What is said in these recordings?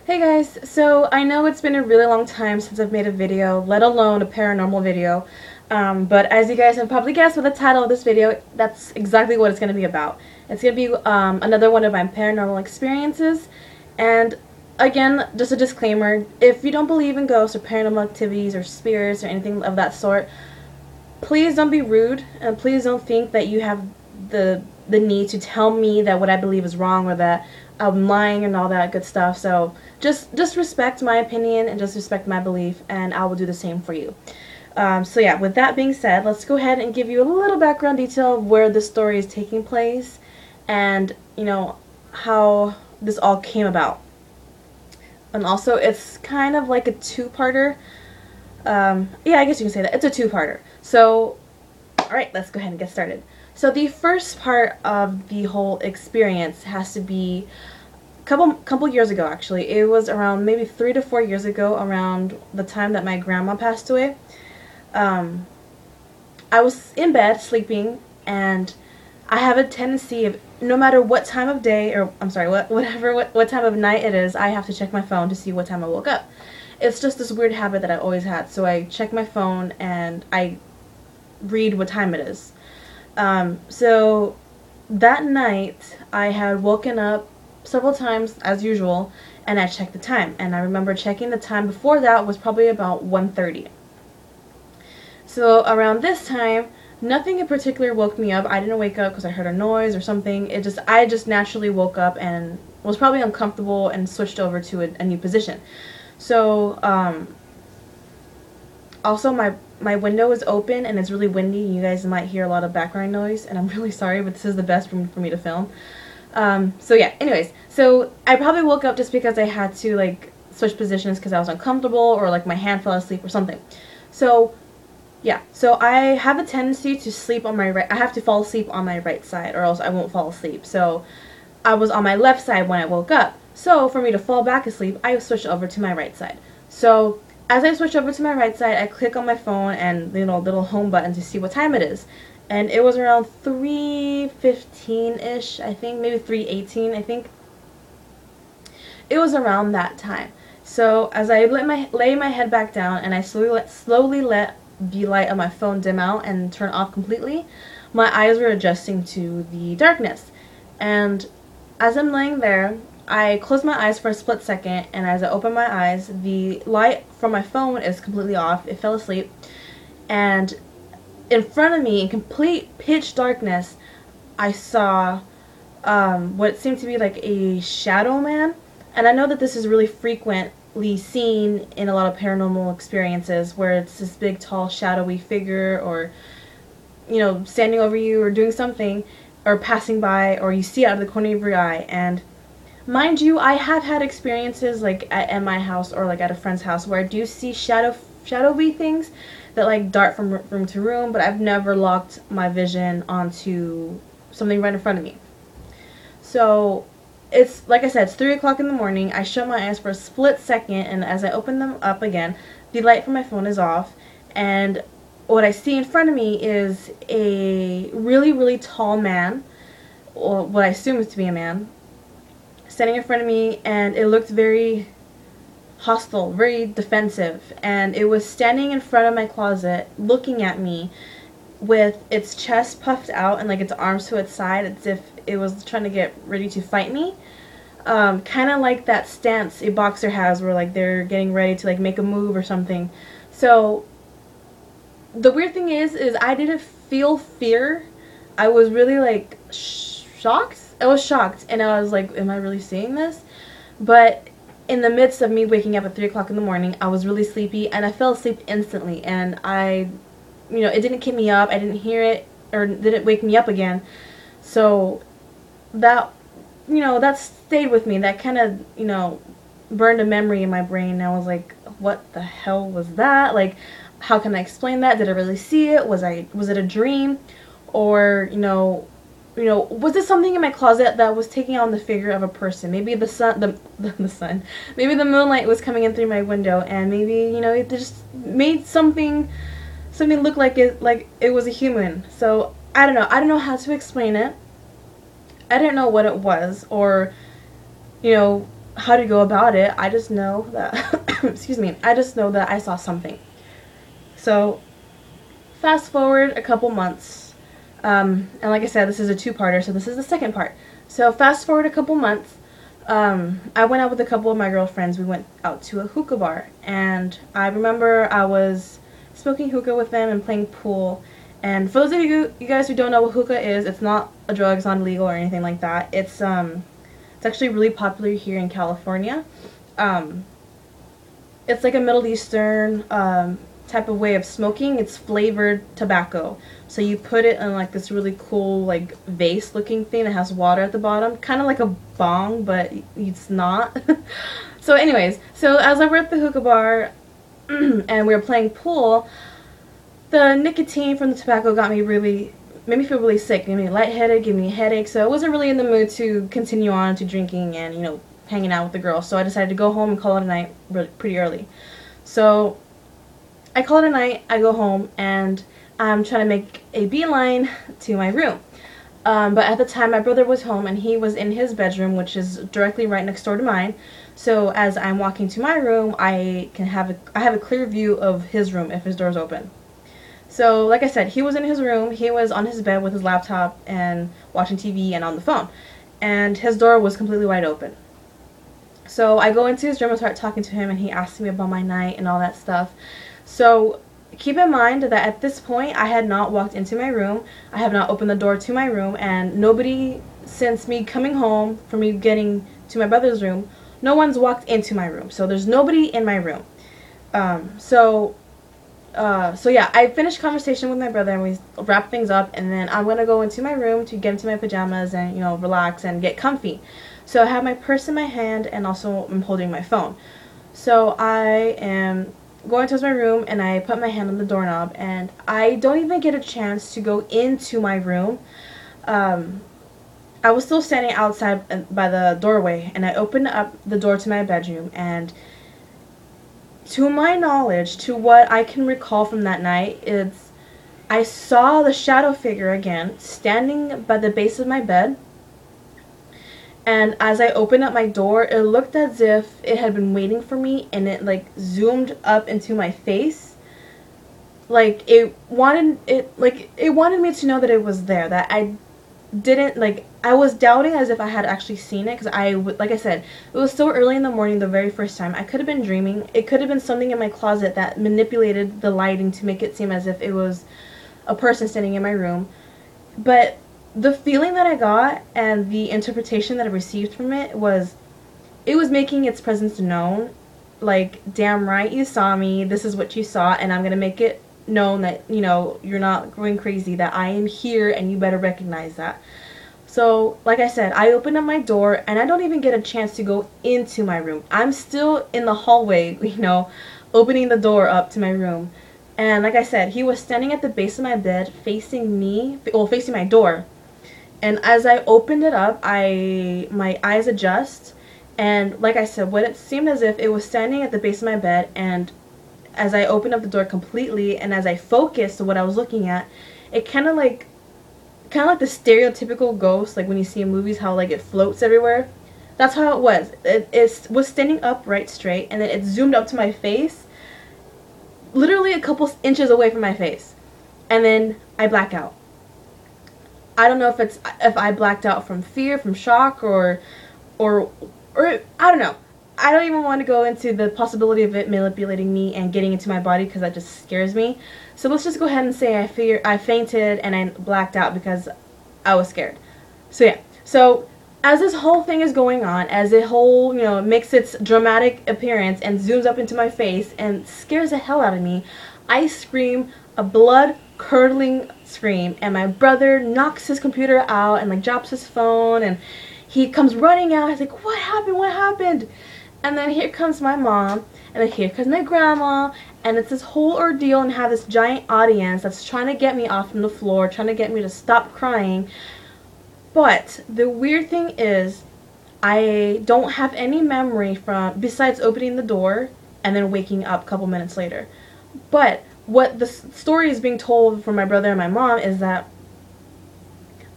Hey guys, so I know it's been a really long time since I've made a video, let alone a paranormal video, but as you guys have probably guessed with the title of this video, that's exactly what it's going to be about. It's going to be another one of my paranormal experiences, and again, just a disclaimer, if you don't believe in ghosts or paranormal activities or spirits or anything of that sort, please don't be rude, and please don't think that you have the need to tell me that what I believe is wrong or that I'm lying and all that good stuff. So just respect my opinion and just respect my belief, and I will do the same for you. So yeah, with that being said, let's go ahead and give you a little background detail of where this story is taking place, and how this all came about. And also, it's kind of like a two-parter. Yeah, I guess you can say that. It's a two-parter. So, alright, let's go ahead and get started. So the first part of the whole experience has to be a couple years ago, actually. It was around maybe 3 to 4 years ago, around the time that my grandma passed away. I was in bed sleeping, and I have a tendency of, no matter what time of day, or I'm sorry, what time of night it is, I have to check my phone to see what time I woke up. It's just this weird habit that I always had. So I check my phone and I read what time it is. So that night I had woken up several times as usual, and I checked the time, and I remember checking the time before that was probably about 1:30. So around this time, nothing in particular woke me up. I didn't wake up because I heard a noise or something. I just naturally woke up and was probably uncomfortable and switched over to a new position. So also my window is open and it's really windy. You guys might hear a lot of background noise, and I'm really sorry, but this is the best room for me to film. So yeah, anyways, so I probably woke up just because I had to like switch positions because I was uncomfortable, or like my hand fell asleep or something. So yeah, so I have a tendency to sleep on my right. I have to fall asleep on my right side, or else I won't fall asleep. So I was on my left side when I woke up. So for me to fall back asleep, I switched over to my right side. So as I switch over to my right side, I click on my phone and little home button to see what time it is. And it was around 3:15-ish, I think, maybe 3:18, I think. It was around that time. So as I lay my head back down and I slowly let the light on my phone dim out and turn off completely, my eyes were adjusting to the darkness. And as I'm laying there, I closed my eyes for a split second, and as I opened my eyes, the light from my phone is completely off. It fell asleep. And in front of me, in complete pitch darkness, I saw what seemed to be like a shadow man. And I know that this is really frequently seen in a lot of paranormal experiences, where it's this big, tall, shadowy figure, or, standing over you or doing something, or passing by, or you see out of the corner of your eye. And mind you, I have had experiences like at my house or like at a friend's house where I do see shadowy things that like dart from room to room, but I've never locked my vision onto something right in front of me. So it's, like I said, it's 3 o'clock in the morning. I shut my eyes for a split second, and as I open them up again, the light from my phone is off, and what I see in front of me is a really, really tall man, or what I assume is to be a man, standing in front of me, and it looked very hostile, very defensive, and it was standing in front of my closet looking at me with its chest puffed out and like its arms to its side, as if it was trying to get ready to fight me. Kind of like that stance a boxer has where like they're getting ready to like make a move or something. So the weird thing is I didn't feel fear. I was really like shocked. I was shocked, and I was like, am I really seeing this? But in the midst of me waking up at 3 o'clock in the morning, I was really sleepy, and I fell asleep instantly, and it didn't keep me up. I didn't hear it, or didn't wake me up again. So that, that stayed with me. That kind of, burned a memory in my brain. I was like, what the hell was that? Like, how can I explain that? Did I really see it? Was it a dream? Or, was this something in my closet that was taking on the figure of a person? Maybe the sun, the sun. Maybe the moonlight was coming in through my window, and maybe, it just made something look like it was a human. So I don't know. I don't know how to explain it. I didn't know what it was, or how to go about it. I just know that, excuse me, I just know that I saw something. So, fast forward a couple months, and like I said, this is a two-parter, so this is the second part. So, fast forward a couple months, I went out with a couple of my girlfriends. We went out to a hookah bar, and I remember I was smoking hookah with them and playing pool. And for those of you guys who don't know what hookah is, it's not a drug, it's not illegal or anything like that. It's actually really popular here in California. It's like a Middle Eastern type of way of smoking. It's flavored tobacco. So you put it in like this really cool like vase looking thing that has water at the bottom. Kind of like a bong, but it's not. So anyways, so as I were at the hookah bar and we were playing pool, the nicotine from the tobacco made me feel really sick. Gave me lightheaded, gave me a headache. So I wasn't really in the mood to continue on to drinking and, you know, hanging out with the girls. So I decided to go home and call it a night pretty early. So I call it a night, I go home, and I'm trying to make a beeline to my room. But at the time, my brother was home, and he was in his bedroom, which is directly right next door to mine. So as I'm walking to my room, I have a clear view of his room if his door's open. So like I said, he was in his room, he was on his bed with his laptop and watching TV and on the phone. And his door was completely wide open. So I go into his room and start talking to him, and he asks me about my night and all that stuff. So keep in mind that at this point I had not walked into my room, I have not opened the door to my room, and nobody since me coming home, from me getting to my brother's room, no one's walked into my room. So there's nobody in my room. So yeah, I finished conversation with my brother and we wrapped things up, and then I'm going to go into my room to get into my pajamas and, you know, relax and get comfy. So I have my purse in my hand and also I'm holding my phone. So I am going towards my room and I put my hand on the doorknob and I don't even get a chance to go into my room. I was still standing outside by the doorway, and I opened up the door to my bedroom, and to my knowledge, to what I can recall from that night, I saw the shadow figure again standing by the base of my bed. And as I opened up my door, it looked as if it had been waiting for me, and it like zoomed up into my face. Like it wanted me to know that it was there, that I didn't, like, I was doubting as if I had actually seen it, because like I said, it was so early in the morning the very first time. I could have been dreaming. It could have been something in my closet that manipulated the lighting to make it seem as if it was a person standing in my room. But the feeling that I got and the interpretation that I received from it was making its presence known. Like, damn right, you saw me, this is what you saw, and I'm gonna make it known that, you know, you're not going crazy, that I am here and you better recognize that. So like I said, I opened up my door and I don't even get a chance to go into my room. I'm still in the hallway, you know, opening the door up to my room. And like I said, he was standing at the base of my bed facing me, well, facing my door. And as I opened it up, my eyes adjust, and like I said, what it seemed as if it was standing at the base of my bed, and as I opened up the door completely and as I focused on what I was looking at, it kind of like the stereotypical ghost, like when you see in movies how like it floats everywhere. That's how it was. It was standing up right straight, and then it zoomed up to my face, literally a couple inches away from my face, and then I black out. I don't know if I blacked out from fear, from shock, or I don't know. I don't even want to go into the possibility of it manipulating me and getting into my body, because that just scares me. So let's just go ahead and say I fainted and I blacked out because I was scared. So yeah. So as this whole thing is going on, as it whole, you know, makes its dramatic appearance and zooms up into my face and scares the hell out of me, I scream a blood-curdling scream, and my brother knocks his computer out and like drops his phone, and he comes running out. He's like, "What happened? What happened?" And then here comes my mom, and then here comes my grandma, and it's this whole ordeal, and have this giant audience that's trying to get me off from the floor, trying to get me to stop crying. But the weird thing is, I don't have any memory besides opening the door and then waking up a couple minutes later. But what the story is being told from my brother and my mom is that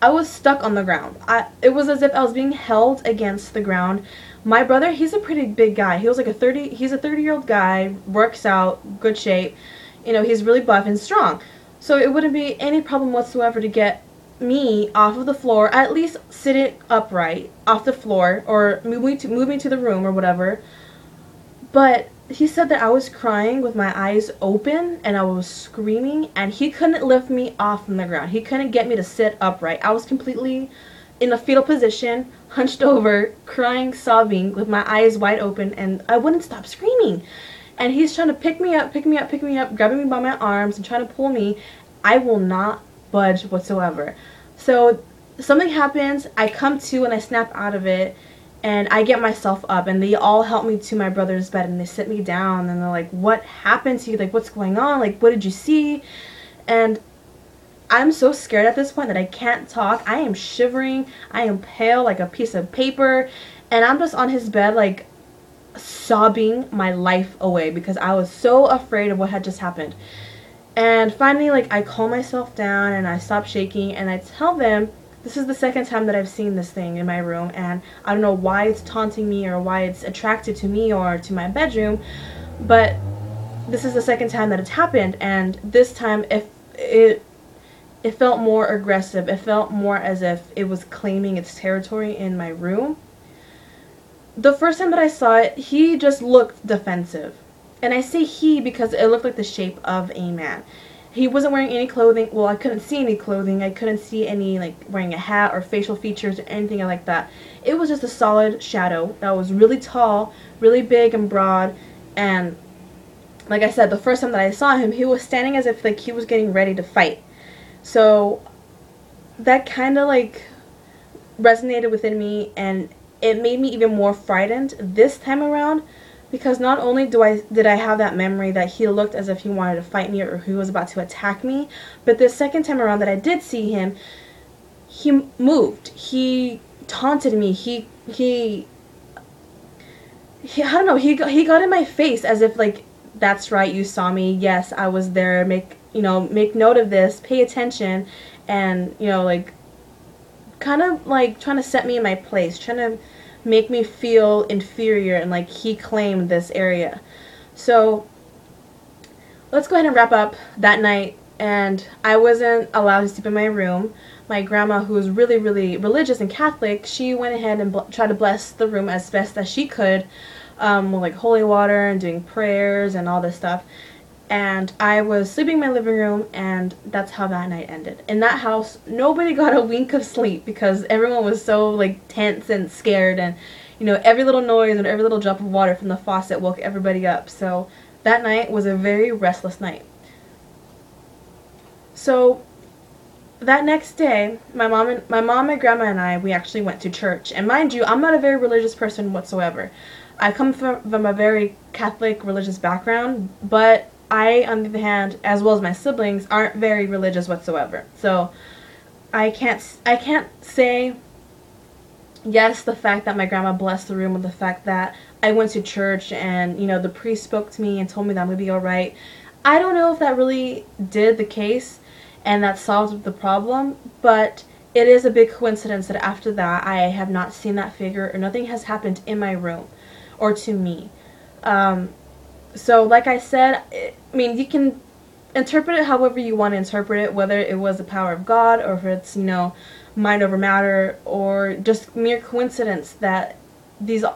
I was stuck on the ground. It was as if I was being held against the ground My brother, he's a pretty big guy. He's a 30-year-old guy, works out, good shape. You know, he's really buff and strong. So it wouldn't be any problem whatsoever to get me off of the floor, at least sitting upright off the floor, or moving to the room or whatever. But he said that I was crying with my eyes open and I was screaming, and he couldn't lift me off from the ground. He couldn't get me to sit upright. I was completely in a fetal position, hunched over, crying, sobbing, with my eyes wide open, and I wouldn't stop screaming. And he's trying to pick me up, grabbing me by my arms and trying to pull me. I will not budge whatsoever. So something happens, I come to and I snap out of it, and I get myself up, and they all help me to my brother's bed, and they sit me down, and they're like, what happened to you? Like, what's going on? Like, what did you see? And I'm so scared at this point that I can't talk. I am shivering. I am pale like a piece of paper, and I'm just on his bed, like, sobbing my life away because I was so afraid of what had just happened. And finally, like, I calm myself down and I stop shaking, and I tell them, this is the second time that I've seen this thing in my room, and I don't know why it's taunting me or why it's attracted to me or to my bedroom, but this is the second time that it's happened, and this time it felt more aggressive. It felt more as if it was claiming its territory in my room. The first time that I saw it, he just looked defensive. And I say he because it looked like the shape of a man. He wasn't wearing any clothing. Well, I couldn't see any clothing. I couldn't see any, like, wearing a hat or facial features or anything like that. It was just a solid shadow that was really tall, really big and broad. And like I said, the first time that I saw him, he was standing as if, like, he was getting ready to fight. So that kind of, like, resonated within me, and it made me even more frightened this time around, because not only did I have that memory that he looked as if he wanted to fight me or he was about to attack me, but the second time around that I did see him, he moved. He taunted me. He I don't know, he got in my face as if, like, that's right, you saw me. Yes, I was there. Make note of this. Pay attention. And, like, kind of like trying to set me in my place, trying to make me feel inferior, and like he claimed this area. So let's go ahead and wrap up that night. And I wasn't allowed to sleep in my room. My grandma, who was really, really religious and Catholic, she went ahead and tried to bless the room as best as she could, with like holy water and doing prayers and all this stuff. And I was sleeping in my living room, and that's how that night ended. In that house, nobody got a wink of sleep because everyone was so, like, tense and scared, and, every little noise and every little drop of water from the faucet woke everybody up. So that night was a very restless night. So that next day, my mom, my grandma, and I, we actually went to church. And mind you, I'm not a very religious person whatsoever. I come from a very Catholic religious background, but I, on the other hand, as well as my siblings, aren't very religious whatsoever. So I can't say yes, the fact that my grandma blessed the room, or the fact that I went to church and, the priest spoke to me and told me that I'm going to be alright. I don't know if that really did the case and that solved the problem, but it is a big coincidence that after that I have not seen that figure, or nothing has happened in my room or to me. So like I said, you can interpret it however you want to interpret it, whether it was the power of God, or if it's, mind over matter, or just mere coincidence that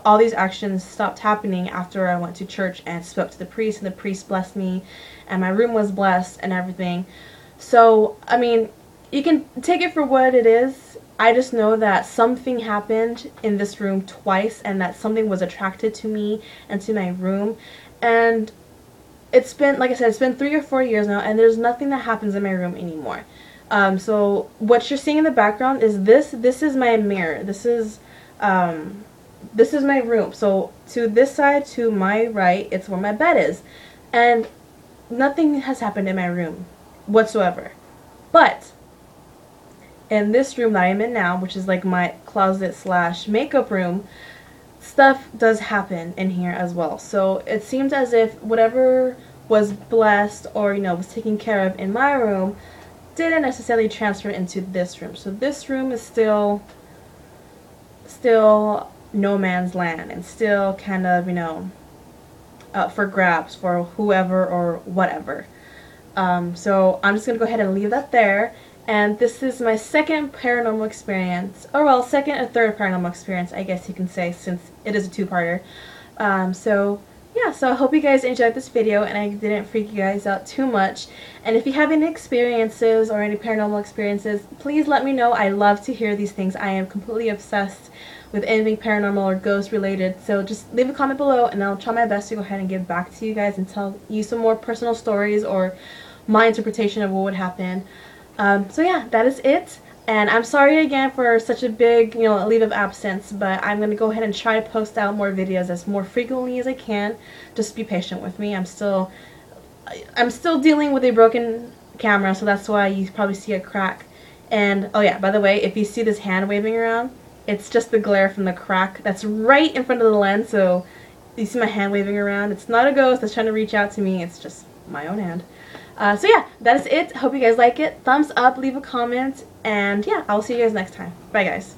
all these actions stopped happening after I went to church and spoke to the priest, and the priest blessed me, and my room was blessed and everything. So, you can take it for what it is. I just know that something happened in this room twice, and that something was attracted to me and to my room. And it's been, like I said, it's been 3 or 4 years now, and there's nothing that happens in my room anymore. So what you're seeing in the background is this is my mirror. This is my room. So to this side, to my right, it's where my bed is. And nothing has happened in my room whatsoever. But in this room that I'm in now, which is like my closet / makeup room, stuff does happen in here as well. So it seems as if whatever was blessed or, was taken care of in my room didn't necessarily transfer into this room. So this room is still no man's land and still kind of, you know, up for grabs for whoever or whatever. So I'm just going to go ahead and leave that there. And this is my second paranormal experience, or well, second or third paranormal experience, I guess you can say, since it is a two-parter. So yeah, so I hope you guys enjoyed this video and I didn't freak you guys out too much. And if you have any experiences or any paranormal experiences, please let me know. I love to hear these things. I am completely obsessed with anything paranormal or ghost related. So just leave a comment below and I'll try my best to go ahead and get back to you guys and tell you some more personal stories or my interpretation of what would happen. So yeah, that is it. And I'm sorry again for such a big, you know, leave of absence, but I'm going to go ahead and try to post out more videos as more frequently as I can. Just be patient with me. I'm still dealing with a broken camera, so that's why you probably see a crack. And oh yeah, by the way, if you see this hand waving around, it's just the glare from the crack that's right in front of the lens. So you see my hand waving around. It's not a ghost that's trying to reach out to me. It's just my own hand. So yeah, that is it. Hope you guys like it. Thumbs up, leave a comment, and yeah, I'll see you guys next time. Bye guys.